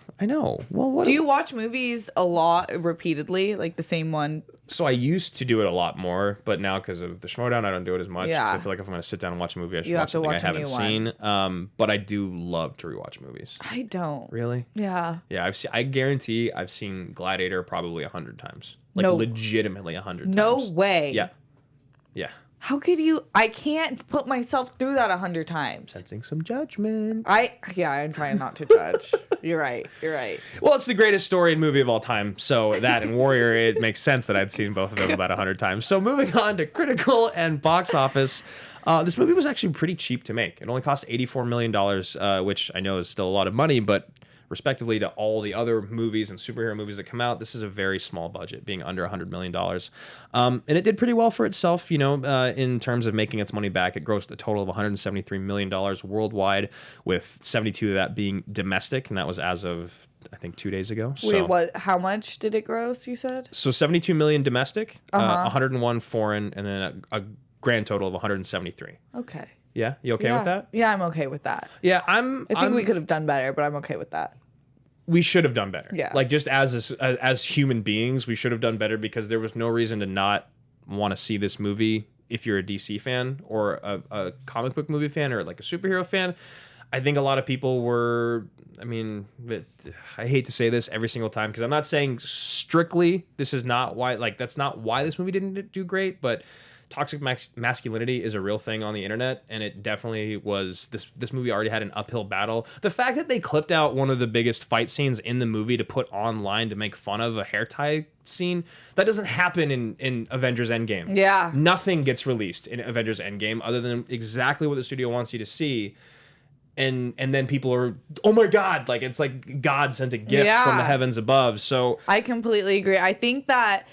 Well, what Do you watch movies a lot repeatedly, like the same one? So I used to do it a lot more, but now because of the Schmodown, I don't do it as much. Yeah. Because I feel like if I'm going to sit down and watch a movie, I should You have watch to something watch I a haven't new seen. But I do love to rewatch movies. I don't. Really? Yeah. Yeah, I guarantee I've seen Gladiator probably 100 times. Like No. legitimately 100 times. No way. Yeah. How could you? I can't put myself through that 100 times. Sensing some judgment. I'm trying not to judge. You're right. Well, it's the greatest story and movie of all time. So that and Warrior, it makes sense that I'd seen both of them about 100 times. So moving on to critical and box office. This movie was actually pretty cheap to make. It only cost $84 million, which I know is still a lot of money, but respectively to all the other movies and superhero movies that come out, this is a very small budget, being under $100 million. And it did pretty well for itself, in terms of making its money back. It grossed a total of $173 million worldwide, with 72 of that being domestic, and that was as of, I think, 2 days ago. Wait, what? How much did it gross, you said? So 72 million domestic, 101 foreign, and then a grand total of 173. Okay. Yeah, you okay with that? Yeah, I'm okay with that. Yeah, I think we could have done better, but I'm okay with that. We should have done better. Yeah. Like just as human beings, we should have done better because there was no reason to not want to see this movie if you're a DC fan or a comic book movie fan or like a superhero fan. I think a lot of people were, I hate to say this every single time because I'm not saying strictly this is not why, like that's not why this movie didn't do great, but toxic masculinity is a real thing on the internet, and it definitely was. This movie already had an uphill battle. The fact that they clipped out one of the biggest fight scenes in the movie to put online to make fun of a hair tie scene, that doesn't happen in Avengers Endgame. Yeah. Nothing gets released in Avengers Endgame other than exactly what the studio wants you to see. And then people are, oh my God, like it's like God sent a gift from the heavens above. So I completely agree. I think that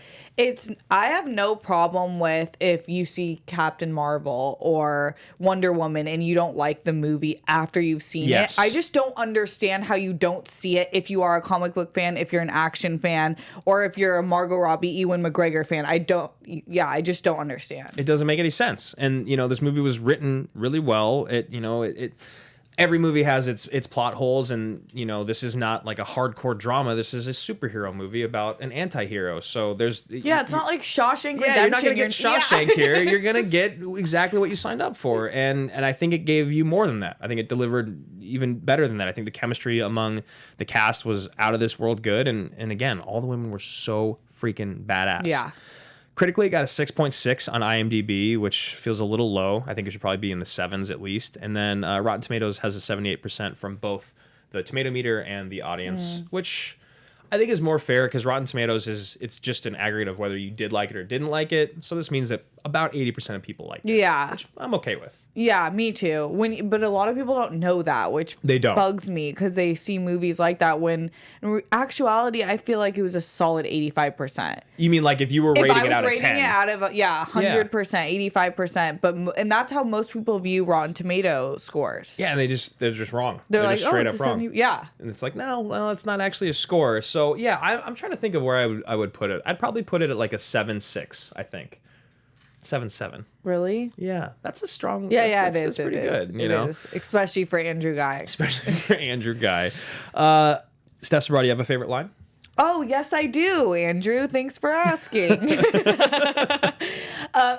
I have no problem with if you see Captain Marvel or Wonder Woman and you don't like the movie after you've seen it. I just don't understand how you don't see it if you are a comic book fan, if you're an action fan, or if you're a Margot Robbie, Ewan McGregor fan. I just don't understand. It doesn't make any sense. And, this movie was written really well. every movie has its plot holes, and you know, this is not like a hardcore drama. This is a superhero movie about an anti-hero. So there's it's not like Shawshank Redemption. Yeah, you're not gonna get Shawshank here. You're gonna get exactly what you signed up for, and I think it gave you more than that. I think it delivered even better than that. I think the chemistry among the cast was out of this world good, and again, all the women were so freaking badass. Yeah. Critically, it got a 6.6 on IMDb, which feels a little low. I think it should probably be in the 7s at least. And then Rotten Tomatoes has a 78% from both the tomato meter and the audience, which I think is more fair because Rotten Tomatoes it's just an aggregate of whether you did like it or didn't like it. So this means that about 80% of people liked it. Yeah. Which I'm okay with. Yeah, me too. But a lot of people don't know that, which They don't. bugs me because they see movies like that when in actuality I feel like it was a solid 85%. You mean like if you were If rating I it was out of rating 10? it out of 100%, 85%, and that's how most people view Rotten Tomato scores. Yeah, and they're just wrong. They're like, just straight it's up a wrong. 70, yeah. And it's like, no, well, it's not actually a score. So yeah, I'm trying to think of where I would put it. I'd probably put it at like a 7.6, I think. 7.7. Really? Yeah, that's a strong. Yeah, that's, it is. That's pretty good. You It know, is, especially for Andrew Ghai. especially for Andrew Ghai. Steph Sabraw, do you have a favorite line? Oh, yes, I do, Andrew. Thanks for asking.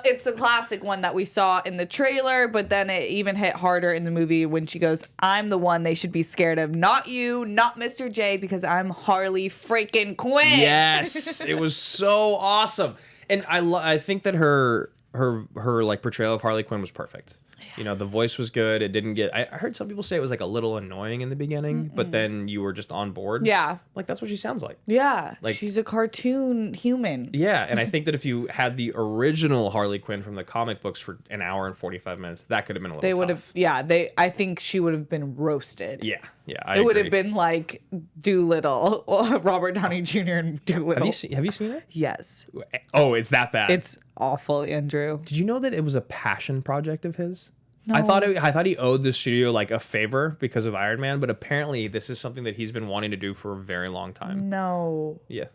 It's a classic one that we saw in the trailer, but then it even hit harder in the movie when she goes, I'm the one they should be scared of, not you, not Mr. J, because I'm Harley freaking Quinn. Yes, it was so awesome, and I think that her like portrayal of Harley Quinn was perfect. You know, the voice was good. It didn't get. I heard some people say it was like a little annoying in the beginning, but then you were just on board. Yeah. Like that's what she sounds like. Yeah. Like- She's a cartoon human. Yeah, and I think that if you had the original Harley Quinn from the comic books for an hour and 45 minutes, that could have been a little. They would tough. have, yeah. I think she would have been roasted. Yeah. It would have been like Doolittle, Robert Downey Jr. and Doolittle. Have you seen it? Yes. Oh, it's that bad. It's awful, Andrew. Did you know that it was a passion project of his? No. I thought he owed the studio like a favor because of Iron Man, but apparently this is something that he's been wanting to do for a very long time. No. Yeah.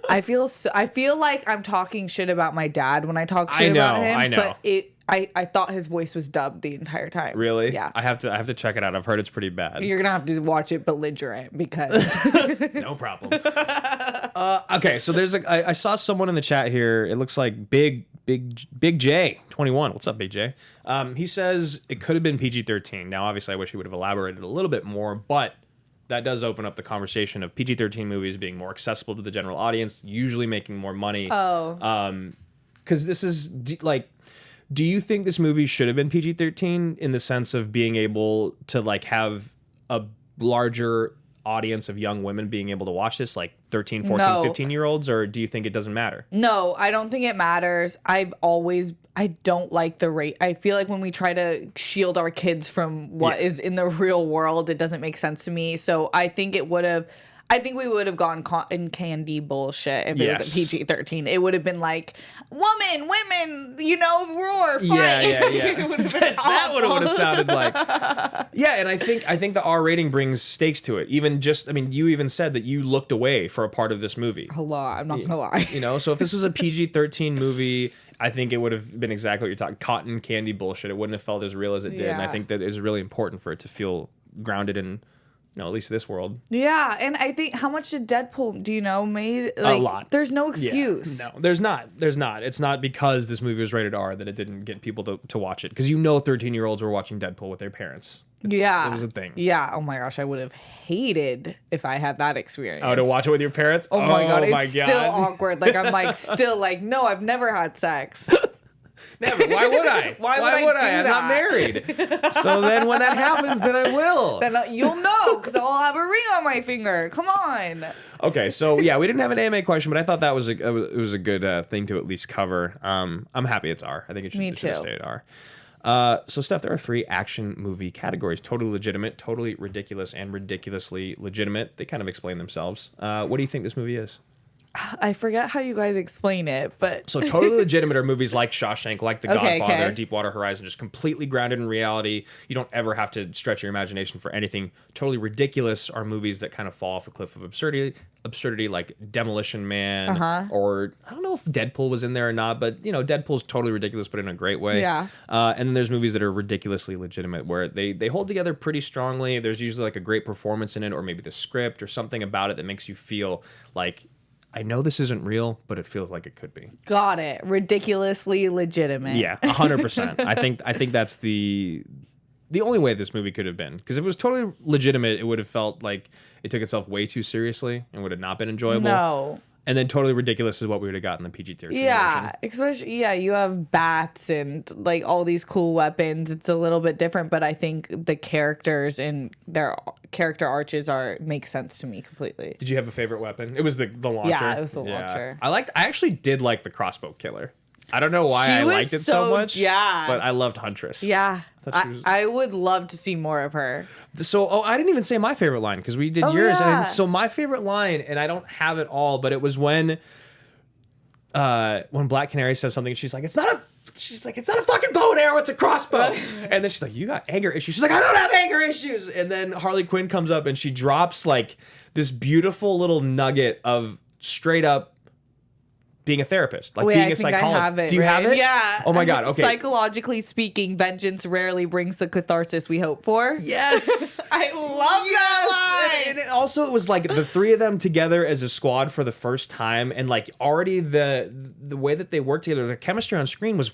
I feel like I'm talking shit about my dad when I talk shit about him. I know. But I thought his voice was dubbed the entire time. Really? Yeah. I have to check it out. I've heard it's pretty bad. You're gonna have to watch it belligerent because No problem. Okay, so I saw someone in the chat here. It looks like Big J 21. What's up, Big J? He says it could have been PG-13. Now, obviously, I wish he would have elaborated a little bit more, but that does open up the conversation of PG-13 movies being more accessible to the general audience, usually making more money. oh Because this is like, do you think this movie should have been PG-13 in the sense of being able to like have a larger audience of young women being able to watch this, like 13, 14, No. 15-year-olds, or do you think it doesn't matter? no, I don't think it matters. I don't like the rate. I feel like when we try to shield our kids from what is in the real world, it doesn't make sense to me. So I think we would have gone cotton candy bullshit if it was a PG-13. It would have been like, women, roar, fight. Yeah. It would have been That would awful. have sounded like. Yeah, and I think the R rating brings stakes to it. You even said that you looked away for a part of this movie. A lot. I'm not gonna lie. You know, so if this was a PG-13 movie, I think it would have been exactly what you're talking. Cotton candy bullshit. It wouldn't have felt as real as it did, and I Yeah. think that is really important for it to feel grounded in, at least this world. Yeah, and I think how much did Deadpool made? Like, A lot. There's no excuse. Yeah. No, there's not. It's not because this movie was rated R that it didn't get people to watch it. Because 13-year-olds were watching Deadpool with their parents. Yeah, It was a thing. Yeah. Oh my gosh, I would have hated if I had that experience. Oh, to watch it with your parents? Oh my god, it's still awkward. Like I'm like still like, no, I've never had sex. Never. Why would I? Why would I do I'm not that? married. So then when that happens, then I will. Then you'll know because I'll have a ring on my finger. Come on. Okay, so yeah, we didn't have an AMA question, but I thought that was a good thing to at least cover. I'm happy it's R. I think it should have too. stayed R. So Steph, there are 3 action movie categories: totally legitimate, totally ridiculous, and ridiculously legitimate. They kind of explain themselves. What do you think this movie is? I forget how you guys explain it, but So totally legitimate are movies like Shawshank, like The Godfather, Deepwater Horizon, just completely grounded in reality. You don't ever have to stretch your imagination for anything. Totally ridiculous are movies that kind of fall off a cliff of absurdity like Demolition Man, or I don't know if Deadpool was in there or not, but you know, Deadpool's totally ridiculous, but in a great way. Yeah. And then there's movies that are ridiculously legitimate where they hold together pretty strongly. There's usually like a great performance in it, or maybe the script or something about it that makes you feel like, I know this isn't real, but it feels like it could be. Got it. Ridiculously legitimate. Yeah, 100%. I think that's the only way this movie could have been. Because if it was totally legitimate, it would have felt like it took itself way too seriously and would have not been enjoyable. No. And then totally ridiculous is what we would have gotten in the PG-13 Yeah, version. especially you have bats and like all these cool weapons. It's a little bit different, but I think the characters and their character arches make sense to me completely. Did you have a favorite weapon? It was the launcher. Yeah, it was the launcher. I actually did like the crossbow killer. I don't know why I was liked it so much. Yeah. But I loved Huntress. Yeah. I I would love to see more of her. So, I didn't even say my favorite line because we did yours. Yeah. And so my favorite line, and I don't have it all, but it was when Black Canary says something, and she's like, it's not a fucking bow and arrow, it's a crossbow. And then she's like, you got anger issues. She's like, I don't have anger issues. And then Harley Quinn comes up and she drops like this beautiful little nugget of straight up being a therapist, like being a psychologist. I have it, Do you have it? Yeah. Oh my God. Okay. Psychologically speaking, vengeance rarely brings the catharsis we hope for. Yes. I love that line. And it was like the three of them together as a squad for the first time, and like already the way that they work together, the chemistry on screen was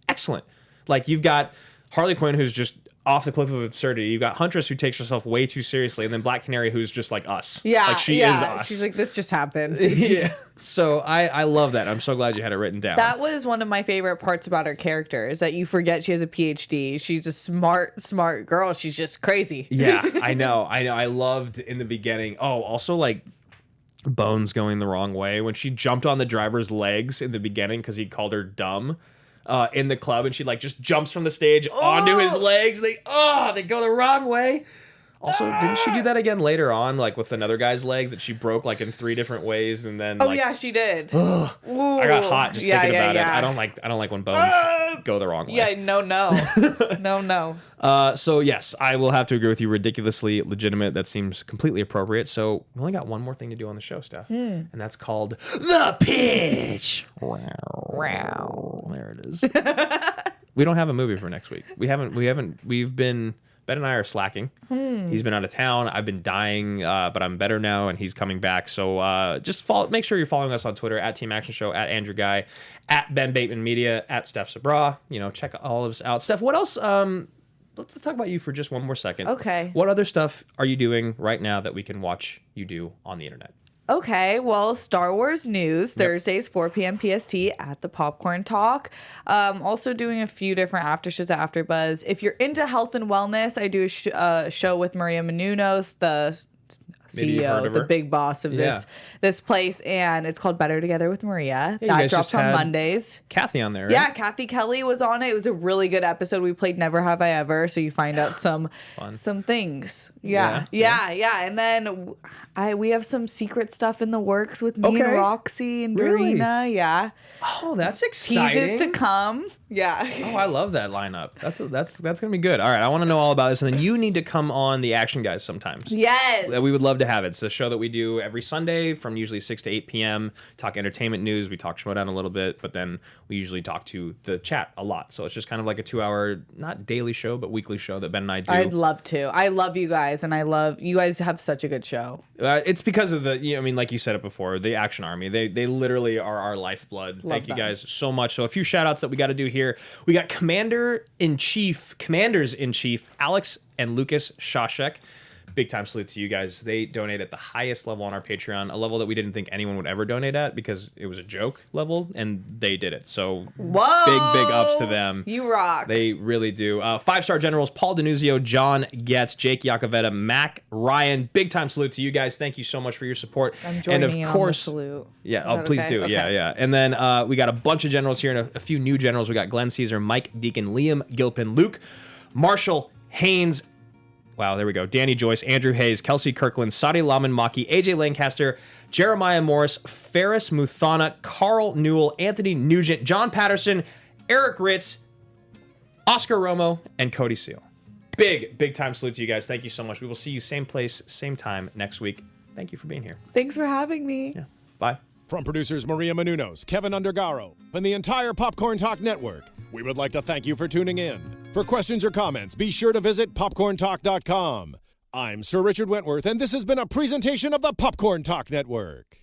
excellent. Like you've got Harley Quinn, who's just off the cliff of absurdity. You've got Huntress, who takes herself way too seriously, and then Black Canary, who's just like us. Yeah, like she is us. She's like, this just happened. Yeah. So I love that. I'm so glad you had it written down. That was one of my favorite parts about her character, is that you forget she has a PhD. She's a smart girl. She's just crazy. Yeah, I know. I loved in the beginning. Oh, also like Bones going the wrong way when she jumped on the driver's legs in the beginning because he called her dumb. In the club, and she like just jumps from the stage onto his legs. They go the wrong way. Also, didn't she do that again later on, like with another guy's legs that she broke like in 3 different ways, and then Yeah, she did. I got hot just thinking about it. I don't like when bones go the wrong way. Yeah, no. So yes, I will have to agree with you. Ridiculously legitimate. That seems completely appropriate. So we only got one more thing to do on the show, Steph, and that's called the pitch. Wow. There it is. We don't have a movie for next week. We've been. Ben and I are slacking. He's been out of town. I've been dying, but I'm better now, and he's coming back. So just make sure you're following us on Twitter at Team Action Show, at Andrew Ghai, at Ben Bateman Media, at Steph Sabraw. Check all of us out. Steph, what else? Let's talk about you for just one more second. Okay. What other stuff are you doing right now that we can watch you do on the internet? Okay, well, Star Wars news, Thursdays, 4 p.m. PST at the Popcorn Talk. Also doing a few different after shows at AfterBuzz. If you're into health and wellness, I do a show with Maria Menounos, the CEO, the big boss of this place, and it's called Better Together with Maria. That drops on Mondays. Kathy on there, right? Yeah, Kathy Kelly was on it. It was a really good episode. We played Never Have I Ever, so you find out some things. Yeah. And then we have some secret stuff in the works with me and Roxy and Dorina. Yeah. Oh, that's exciting. Teases to come. Yeah. Oh, I love that lineup. That's gonna be good. All right, I want to know all about this, and then you need to come on the Action Guys sometimes. Yes. We would love to have it. It's a show that we do every Sunday from usually 6 to 8 p.m. Talk entertainment news. We talk Schmodown a little bit, but then we usually talk to the chat a lot. So it's just kind of like a 2-hour, not daily show, but weekly show that Ben and I do. I'd love to. I love you guys, and you guys have such a good show. It's because of like you said it before, the Action Army. They literally are our lifeblood. Thank you guys so much. So a few shout outs that we got to do here. We got Commanders in Chief, Alex and Lucas Shashek. Big time salute to you guys. They donate at the highest level on our Patreon, a level that we didn't think anyone would ever donate at because it was a joke level, and they did it. So big ups to them. You rock. They really do. 5-star generals, Paul Denuzio, John Getz, Jake Yakavetta, Mac, Ryan. Big time salute to you guys. Thank you so much for your support. I'm joining and of course, on the salute. Yeah, please do. Okay. Yeah. And then we got a bunch of generals here and a few new generals. We got Glenn Caesar, Mike Deacon, Liam Gilpin, Luke, Marshall, Haynes, Wow, there we go. Danny Joyce, Andrew Hayes, Kelsey Kirkland, Sadi Laman Maki, AJ Lancaster, Jeremiah Morris, Ferris Muthana, Carl Newell, Anthony Nugent, John Patterson, Eric Ritz, Oscar Romo, and Cody Seal. Big time salute to you guys. Thank you so much. We will see you same place, same time next week. Thank you for being here. Thanks for having me. Yeah. Bye. From producers Maria Menounos, Kevin Undergaro, and the entire Popcorn Talk Network, we would like to thank you for tuning in. For questions or comments, be sure to visit popcorntalk.com. I'm Sir Richard Wentworth, and this has been a presentation of the Popcorn Talk Network.